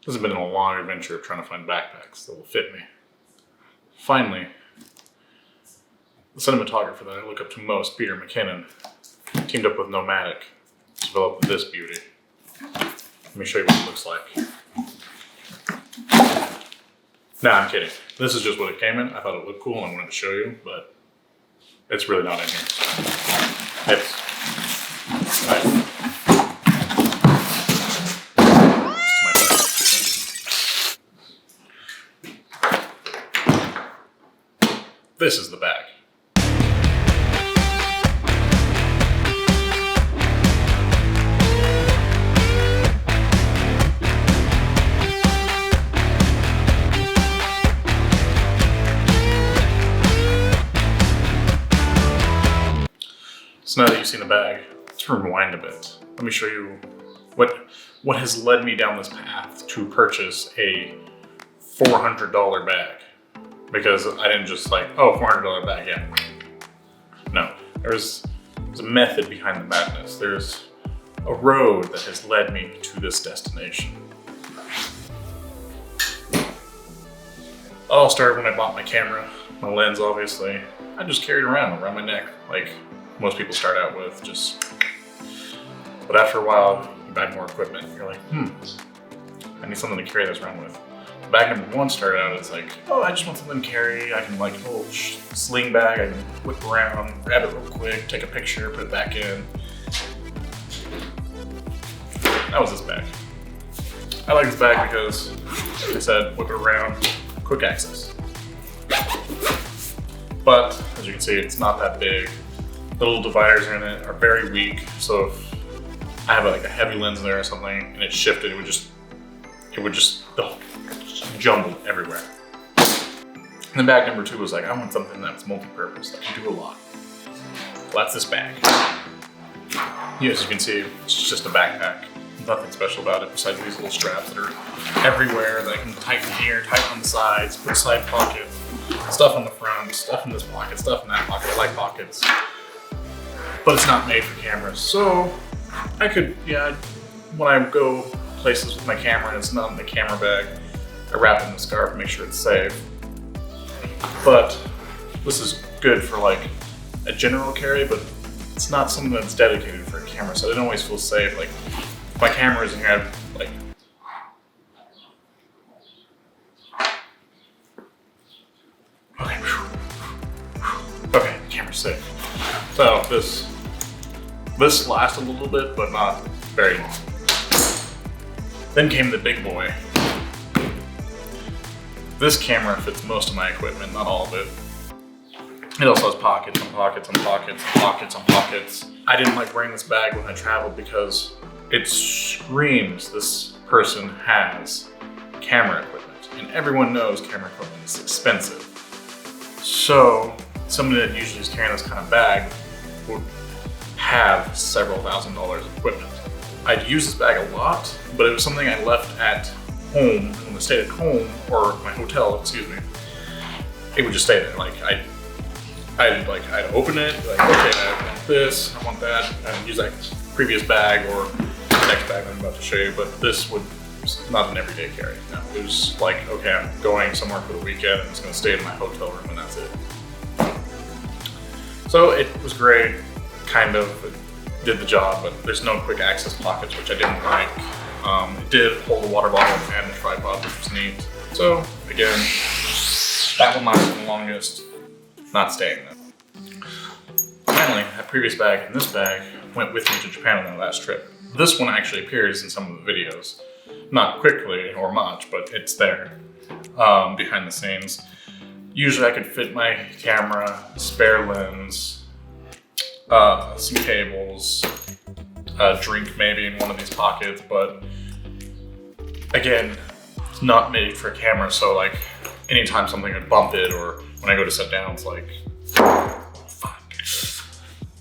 This has been a long adventure of trying to find backpacks that will fit me. Finally, the cinematographer that I look up to most, Peter McKinnon, teamed up with Nomadic to develop this beauty. Let me show you what it looks like. Nah, I'm kidding. This is just what it came in. I thought it looked cool and I wanted to show you, but it's really not in here. It's nice. This is the bag. So now that you've seen the bag, let's rewind a bit. Let me show you what has led me down this path to purchase a $400 bag. Because I didn't just like, oh, $400 bag, yeah. No, there's a method behind the madness. There's a road that has led me to this destination. It all started when I bought my camera, my lens obviously. I just carried it around my neck, like most people start out with, but after a while, you buy more equipment. You're like, I need something to carry this around with. Bag number one started out as like, oh, I just want something to carry. I can like a little sling bag. I can whip around, grab it real quick, take a picture, put it back in. That was this bag. I like this bag because, like I said, whip it around, quick access. But as you can see, it's not that big. The little dividers in it are very weak. So if I have like a heavy lens in there or something and it shifted, it would just jumbled everywhere. And then bag number two was like, I want something that's multi-purpose, that can do a lot. Well, that's this bag. Yeah, as you can see, it's just a backpack. Nothing special about it besides these little straps that are everywhere that I can tighten here, tighten on the sides, put side pockets, stuff on the front, stuff in this pocket, stuff in that pocket. I like pockets. But it's not made for cameras. So I could, when I go places with my camera and it's not in the camera bag, I wrap it in the scarf and make sure it's safe. But this is good for like a general carry, but it's not something that's dedicated for a camera, so I didn't always feel safe. Like if my camera is in here, I'd like, okay, camera's safe. So this lasted a little bit, but not very long. Then came the big boy. This camera fits most of my equipment, not all of it. It also has pockets and pockets and pockets and pockets and pockets. I didn't like wearing this bag when I traveled because it screams this person has camera equipment. And everyone knows camera equipment is expensive. So somebody that usually is carrying this kind of bag would have several $1,000s of equipment. I'd use this bag a lot, but it was something I left at home, when I stayed at home, or my hotel, excuse me, it would just stay there. Like I'd open it, like, okay, I want this, I want that. I'd use that previous bag or the next bag I'm about to show you, but this was not an everyday carry. No, it was like, okay, I'm going somewhere for the weekend and I'm just gonna stay in my hotel room and that's it. So it was great, kind of, it did the job, but there's no quick access pockets, which I didn't like. It did hold a water bottle and a tripod, which was neat. So again, that one lasted the longest, not staying there. Finally, that previous bag and this bag went with me to Japan on that last trip. This one actually appears in some of the videos. Not quickly or much, but it's there behind the scenes. Usually I could fit my camera, spare lens, some cables, a drink maybe in one of these pockets, but again, it's not made for a camera, so like anytime something would bump it or when I go to sit down, it's like, oh, fuck.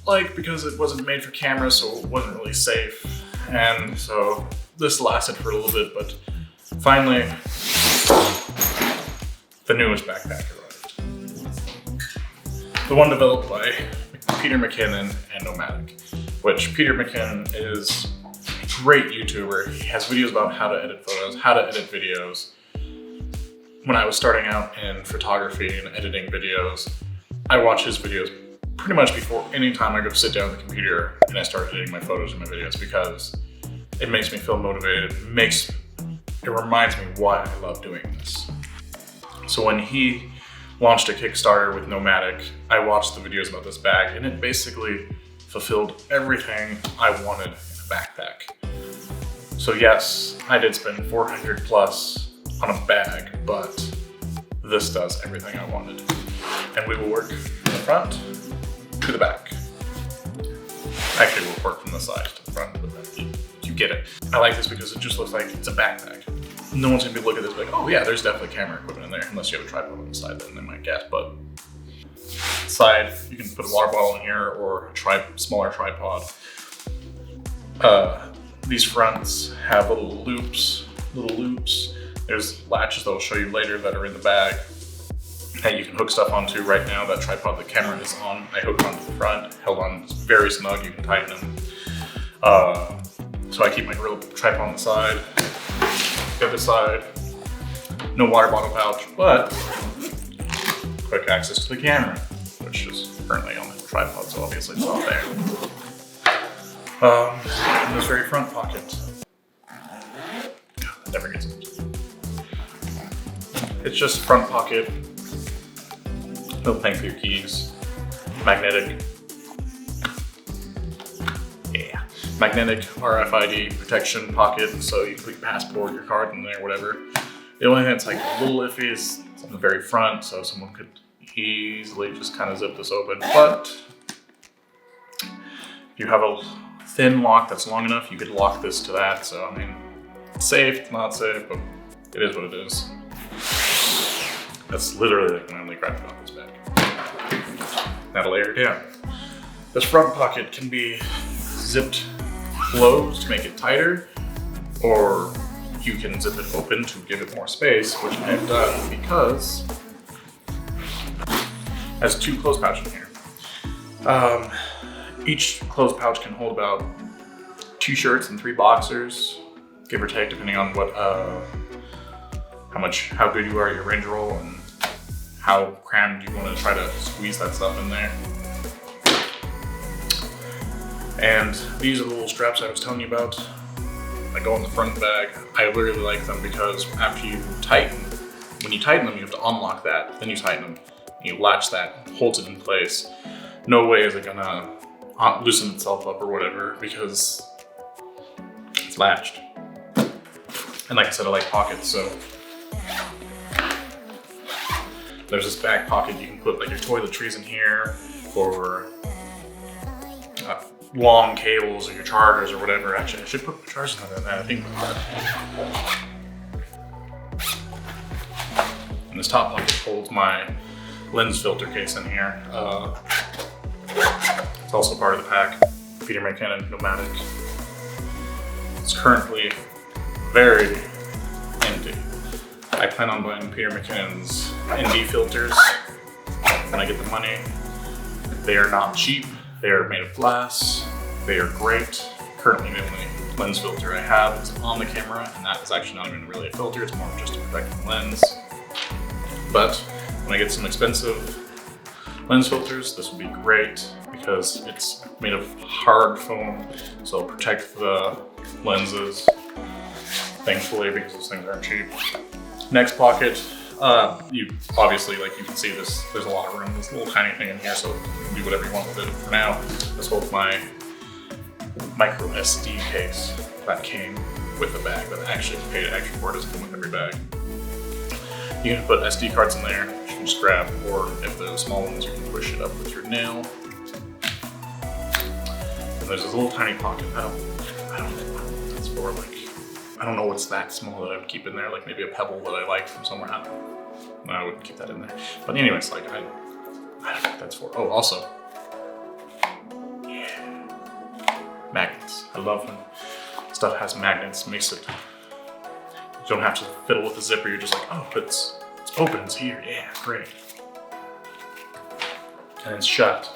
Like, because it wasn't made for camera, so it wasn't really safe. And so this lasted for a little bit, but finally, the newest backpack arrived. The one developed by Peter McKinnon and Nomadic, which Peter McKinnon is great YouTuber. He has videos about how to edit photos, how to edit videos. When I was starting out in photography and editing videos, I watched his videos pretty much before any time I go sit down at the computer and I start editing my photos and my videos, because it makes me feel motivated. It reminds me why I love doing this. So when he launched a Kickstarter with Nomadic, I watched the videos about this bag, and it basically fulfilled everything I wanted in a backpack. So yes, I did spend $400 plus on a bag, but this does everything I wanted. And we will work from the front to the back. Actually, we'll work from the side to the front to the back. You get it. I like this because it just looks like it's a backpack. No one's gonna be looking at this like, oh yeah, there's definitely camera equipment in there, unless you have a tripod on the side, then they might guess. But side, you can put a water bottle in here or a smaller tripod. These fronts have little loops. There's latches that I'll show you later that are in the bag that you can hook stuff onto. Right now, that tripod the camera is on, I hooked onto the front, held on very snug, you can tighten them. So I keep my real tripod on the side. The other side, no water bottle pouch, but quick access to the camera, which is currently on the tripod, so obviously it's not there. And this very front pocket. God, that never gets empty. It's just front pocket, little thing for your keys, magnetic. Yeah, magnetic Rfid protection pocket, so you can put your passport, your card in there, whatever. The only thing that's like a little iffy is on the very front, so someone could easily just kind of zip this open. But if you have a thin lock that's long enough, you could lock this to that. So I mean, it's safe, it's not safe, but it is what it is. That's literally like my only gripe about this bag. Now to layer it down. This front pocket can be zipped closed to make it tighter, or you can zip it open to give it more space, which I've done because it has two closed pouches in here. Each closed pouch can hold about 2 shirts and 3 boxers, give or take, depending on what, how good you are at your range roll and how crammed you want to try to squeeze that stuff in there. And these are the little straps I was telling you about that go in the front of the bag. I really like them because after you tighten, when you tighten them, you have to unlock that, then you tighten them, and you latch that, holds it in place. No way is it gonna loosen itself up or whatever because it's latched. And like I said, I like pockets, so there's this back pocket you can put like your toiletries in here, or long cables or your chargers or whatever. Actually, I should put the chargers in there. I think about that. And this top pocket holds my lens filter case in here. It's also part of the pack. Peter McKinnon Nomadic. It's currently very empty. I plan on buying Peter McKinnon's ND filters when I get the money. They are not cheap. They are made of glass. They are great. Currently, the only lens filter I have is on the camera, and that is actually not even really a filter. It's more of just to protect the lens. But when I get some expensive lens filters, this would be great because it's made of hard foam, so it'll protect the lenses, thankfully, because those things aren't cheap. Next pocket, you obviously, like you can see this, there's a lot of room. There's a little tiny thing in here, so you can do whatever you want with it. For now, this holds my micro SD case that came with the bag, that I actually paid extra for. It doesn't come with every bag. You can put SD cards in there, you can just grab, or if they're small ones, you can push it up with your nail. And there's this little tiny pocket. I don't know what that's for. Like, I don't know what's that small that I would keep in there. Like maybe a pebble that I like from somewhere. I don't know. No, I wouldn't keep that in there. But anyways, like I don't know what that's for. Oh, also, yeah, magnets. I love when stuff has magnets. Makes it. You don't have to fiddle with the zipper. You're just like, oh, it's open. It's here. Yeah, great. And it's shut.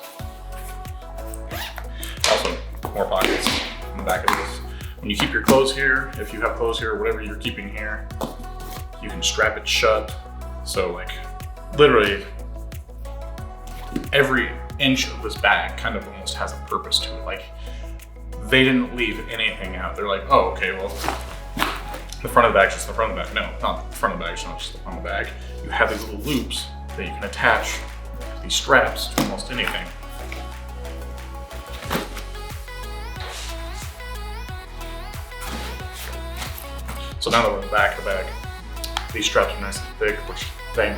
Also, more pockets on the back of this. When you keep your clothes here, if you have clothes here or whatever you're keeping here, you can strap it shut. So like literally every inch of this bag kind of almost has a purpose to it. Like they didn't leave anything out. They're like, oh, okay, well, the front of the bag is just the front of the bag. No, not the front of the bag, it's not just the front of the bag. You have these little loops that you can attach these straps to almost anything. So now that we're in the back of the bag, these straps are nice and thick, which thank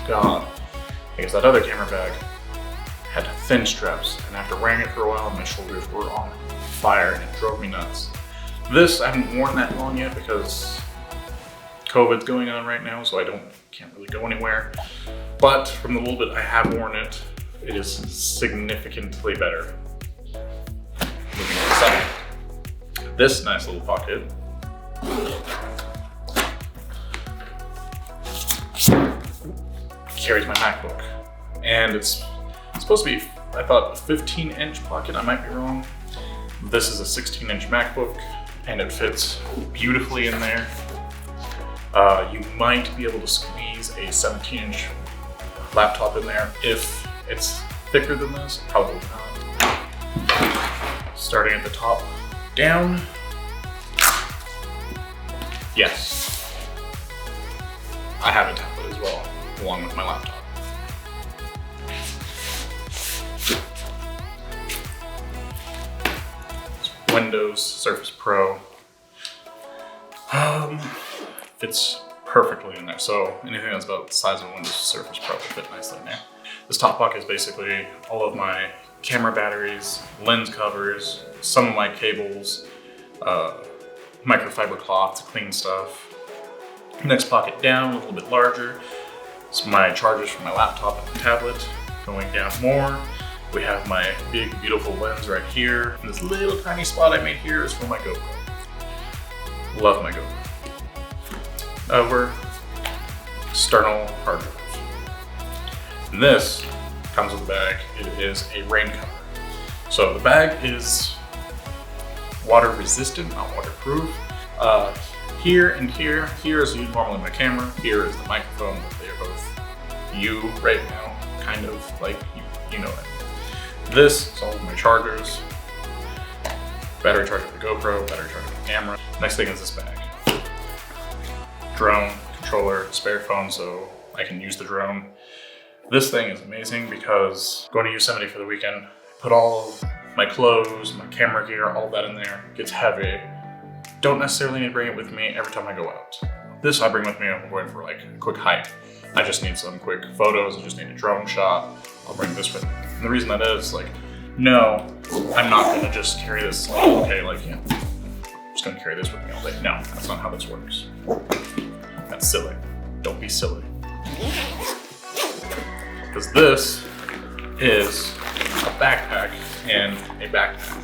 God, because that other camera bag had thin straps, and after wearing it for a while, my shoulders were on fire and it drove me nuts. This, I haven't worn that long yet because COVID's going on right now, so can't really go anywhere. But from the little bit I have worn it, it is significantly better. Moving on to the side. This nice little pocket carries my MacBook, and it's supposed to be, I thought, a 15-inch pocket. I might be wrong. This is a 16-inch MacBook, and it fits beautifully in there. You might be able to squeeze a 17-inch laptop in there if it's thicker than this. Probably not. Starting at the top down. Yes, I have a tablet as well, along with my laptop. Windows Surface Pro. Fits perfectly in there. So anything that's about the size of a Windows Surface Pro will fit nicely in there. This top pocket is basically all of my camera batteries, lens covers, some of my cables, microfiber cloth to clean stuff. Next pocket down, a little bit larger, it's my chargers for my laptop and my tablet. Going down more, we have my big, beautiful lens right here. And this little tiny spot I made here is for my GoPro. Love my GoPro. Over, external hard drive. And this comes with a bag. It is a rain cover. So the bag is water resistant, not waterproof. Here and here is normally my camera, here is the microphone, but they are both you right now, kind of like, you know it. This is all of my chargers, battery charger for the GoPro, battery charger for the camera. Next thing is this bag. Drone, controller, spare phone, so I can use the drone. This thing is amazing because going to Yosemite for the weekend, put all of my clothes, my camera gear, all that in there. It gets heavy. Don't necessarily need to bring it with me every time I go out. This I bring with me when I'm going for like a quick hike. I just need some quick photos, I just need a drone shot. I'll bring this with me. And the reason that is, like, no, I'm not gonna just carry this, like, okay, like, yeah, I'm just gonna carry this with me all day. No, that's not how this works. That's silly. Don't be silly. Because this is a backpack and a backpack.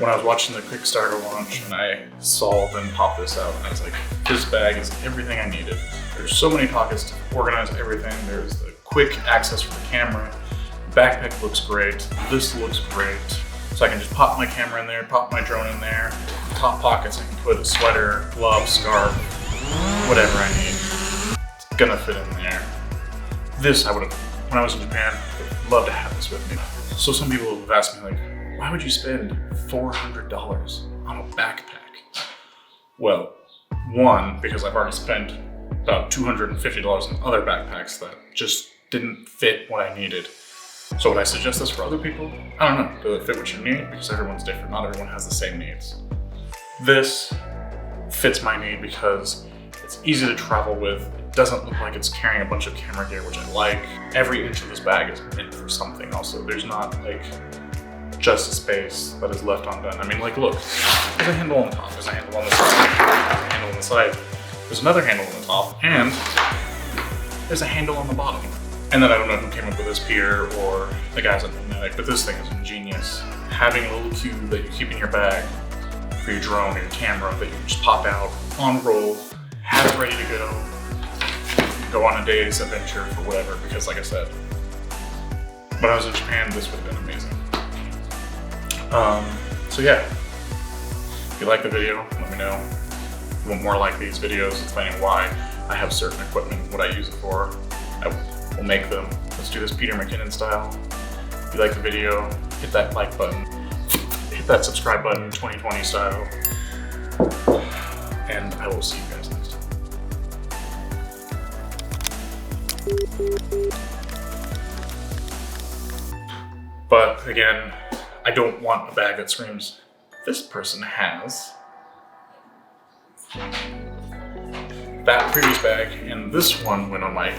When I was watching the Kickstarter launch and I saw them pop this out, and I was like, this bag is everything I needed. There's so many pockets to organize everything. There's the quick access for the camera. The backpack looks great. This looks great. So I can just pop my camera in there, pop my drone in there. The top pockets, I can put a sweater, glove, scarf, whatever I need. It's gonna fit in there. This I would have, when I was in Japan, I'd love to have this with me. So some people have asked me, like, why would you spend $400 on a backpack? Well, one, because I've already spent about $250 on other backpacks that just didn't fit what I needed. So would I suggest this for other people? I don't know. Does it fit what you need? Because everyone's different. Not everyone has the same needs. This fits my need because it's easy to travel with. It doesn't look like it's carrying a bunch of camera gear, which I like. Every inch of this bag is meant for something also. There's not like just a space that is left undone. I mean, like, look, there's a handle on the top, there's a handle on the side, there's a handle on the side, there's another handle on the top, and there's a handle on the bottom. And then I don't know who came up with this, Peter or the guys at Magnetic, but this thing is ingenious. Having a little cube that you keep in your bag for your drone or your camera that you can just pop out, on roll, have it ready to go on a day's adventure for whatever, because like I said, when I was in Japan, this would have been amazing. So yeah, if you like the video, let me know. If you want more like these videos explaining why I have certain equipment, what I use it for, I will make them. Let's do this Peter McKinnon style. If you like the video, hit that like button, hit that subscribe button 2020 style, and I will see you guys next time. But again, I don't want a bag that screams, this person has that previous bag, and this one went on my...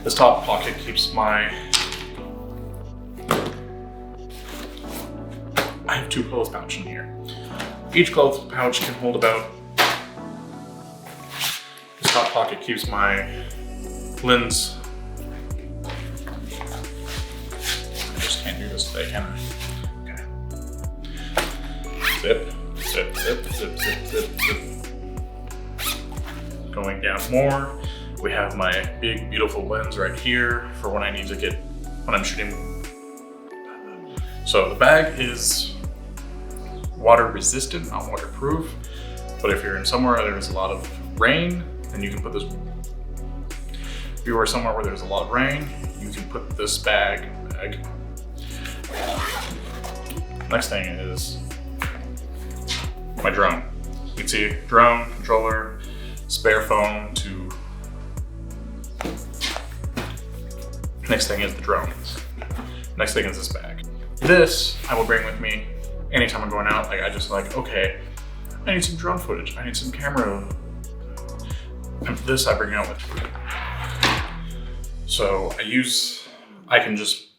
This top pocket keeps my... I have 2 clothes pouches in here. Each clothes pouch can hold about... This top pocket keeps my lens... I just can't do this today, can I? Okay. Zip, zip, zip, zip, zip, zip, zip. Going down more. We have my big, beautiful lens right here for when I need to get, when I'm shooting. So the bag is water resistant, not waterproof. But if you're in somewhere where there's a lot of rain, then you can put this. If you are somewhere where there's a lot of rain, you can put this bag. Next thing is my drone. You can see drone, controller, spare phone to... Next thing is the drone. Next thing is this bag. This I will bring with me anytime I'm going out. Like, I just like, okay, I need some drone footage. I need some camera. And this I bring out with me. So I can just